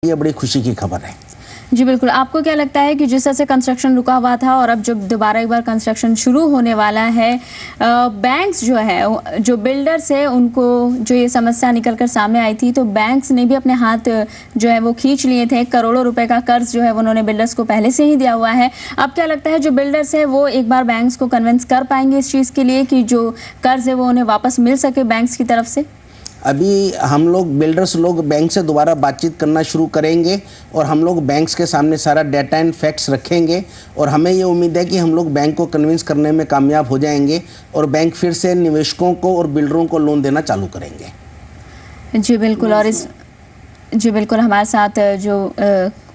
ये बड़ी खुशी की खबर है। जी बिल्कुल। आपको क्या लगता है कि जिस तरह से कंस्ट्रक्शन रुका हुआ था और अब जब दोबारा एक बार कंस्ट्रक्शन शुरू होने वाला है, बैंक्स जो है, जो बिल्डर्स है, उनको जो ये समस्या निकल कर सामने आई थी तो बैंक्स ने भी अपने हाथ जो है वो खींच लिए थे। करोड़ों रुपए का कर्ज जो है उन्होंने बिल्डर्स को पहले से ही दिया हुआ है। अब क्या लगता है जो बिल्डर्स है वो एक बार बैंक्स को कन्विंस कर पाएंगे इस चीज़ के लिए कि जो कर्ज है वो उन्हें वापस मिल सके बैंक्स की तरफ से? अभी हम लोग बिल्डर्स लोग बैंक से दोबारा बातचीत करना शुरू करेंगे और हम लोग बैंक्स के सामने सारा डाटा एंड फैक्ट्स रखेंगे और हमें ये उम्मीद है कि हम लोग बैंक को कन्विंस करने में कामयाब हो जाएंगे और बैंक फिर से निवेशकों को और बिल्डरों को लोन देना चालू करेंगे। जी बिल्कुल। और जी बिल्कुल, हमारे साथ जो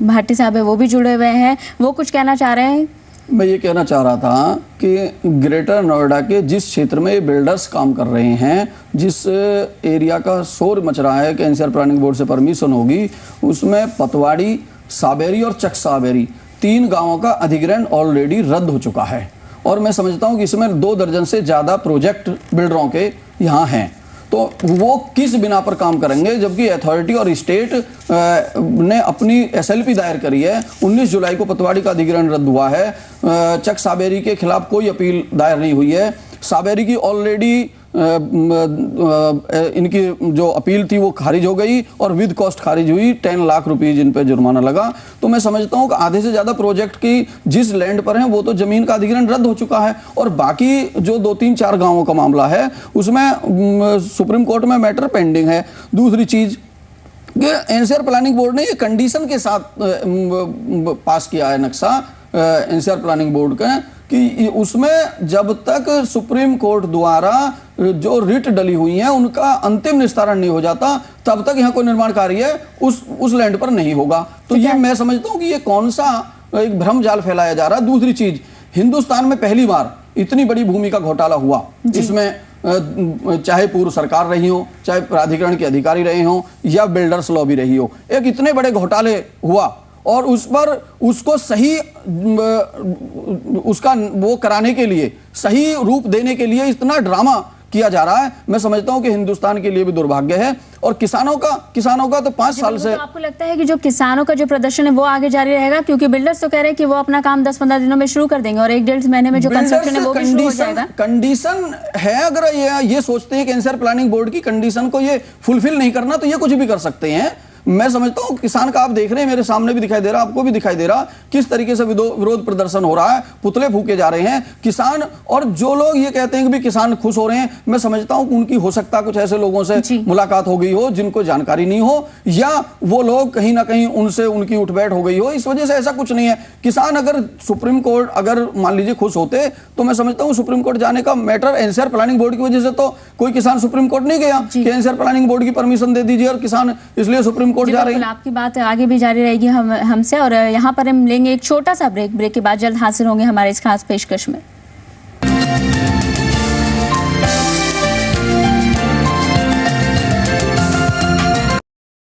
भाटी साहब है वो भी जुड़े हुए हैं, वो कुछ कहना चाह रहे हैं। मैं ये कहना चाह रहा था कि ग्रेटर नोएडा के जिस क्षेत्र में बिल्डर्स काम कर रहे हैं, जिस एरिया का शोर मच रहा है कि एनसीआर प्लानिंग बोर्ड से परमिशन होगी, उसमें पतवाड़ी, साबेरी और चक साबेरी 3 गांवों का अधिग्रहण ऑलरेडी रद्द हो चुका है। और मैं समझता हूं कि इसमें 2 दर्जन से ज़्यादा प्रोजेक्ट बिल्डरों के यहाँ हैं। तो वो किस बिना पर काम करेंगे जबकि अथॉरिटी और स्टेट ने अपनी एसएलपी दायर करी है। 19 जुलाई को पतवाड़ी का अधिग्रहण रद्द हुआ है। चक साबेरी के खिलाफ कोई अपील दायर नहीं हुई है। साबेरी की ऑलरेडी इनकी जो अपील थी वो खारिज हो गई और विद कॉस्ट खारिज हुई। 10 लाख रुपए जिन पे जुर्माना लगा। तो मैं समझता हूं कि आधे से ज्यादा प्रोजेक्ट की जिस लैंड पर है वो तो जमीन का अधिग्रहण रद्द हो चुका है और बाकी जो 2-3-4 गांवों का मामला है उसमें सुप्रीम कोर्ट में मैटर पेंडिंग है। दूसरी चीज कि एनसीआर प्लानिंग बोर्ड ने ये कंडीशन के साथ पास किया है नक्शा एनसीआर प्लानिंग बोर्ड का कि उसमें जब तक सुप्रीम कोर्ट द्वारा जो रिट डली हुई है उनका अंतिम निस्तारण नहीं हो जाता तब तक यहाँ कोई निर्माण कार्य उस लैंड पर नहीं होगा। तो ये मैं समझता हूँ कि ये कौन सा एक भ्रम जाल फैलाया जा रहा है। दूसरी चीज, हिंदुस्तान में पहली बार इतनी बड़ी भूमि का घोटाला हुआ, इसमें चाहे पूर्व सरकार रही हो, चाहे प्राधिकरण के अधिकारी रहे हो या बिल्डर्स लॉबी रही हो, एक इतने बड़े घोटाले हुआ और उस पर उसको सही उसका वो कराने के लिए, सही रूप देने के लिए इतना ड्रामा किया जा रहा है। मैं समझता हूं कि हिंदुस्तान के लिए भी दुर्भाग्य है और किसानों का तो 5 साल से। तो आपको लगता है कि जो किसानों का जो प्रदर्शन है वो आगे जारी रहेगा? क्योंकि बिल्डर्स तो कह रहे हैं कि वो अपना काम 10-15 दिनों में शुरू कर देंगे और 1-1.5 महीने में जो कंस्ट्रक्शन है वो भी शुरू हो जाएगा। कंडीशन है, अगर ये सोचते हैं कि एनसीआर प्लानिंग बोर्ड की कंडीशन को ये फुलफिल नहीं करना तो ये कुछ भी कर सकते हैं। मैं समझता हूं किसान का आप देख रहे हैं, मेरे सामने भी दिखाई दे रहा, आपको भी दिखाई दे रहा किस तरीके से विरोध प्रदर्शन हो रहा है, पुतले फूके जा रहे हैं किसान। और जो लोग ये कहते हैं कि भी किसान खुश हो रहे हैं, मैं समझता हूं कि उनकी हो सकता कुछ ऐसे लोगों से मुलाकात हो गई हो जिनको जानकारी नहीं हो या वो लोग कहीं ना कहीं उनसे उनकी उठबैठ हो गई हो, इस वजह से ऐसा कुछ नहीं है। किसान अगर सुप्रीम कोर्ट अगर मान लीजिए खुश होते तो मैं समझता हूं सुप्रीम कोर्ट जाने का मैटर एनसीआर प्लानिंग बोर्ड की वजह से तो कोई किसान सुप्रीम कोर्ट नहीं गया कि एनसीआर प्लानिंग बोर्ड की परमिशन दे दीजिए और किसान इसलिए सुप्रीम कोर्ट जा रहे हैं। आपकी बात आगे भी जारी रहेगी हमसे और यहाँ पर हम लेंगे एक छोटा सा ब्रेक के बाद जल्द हाजिर होंगे हमारे इस खास पेशकश में।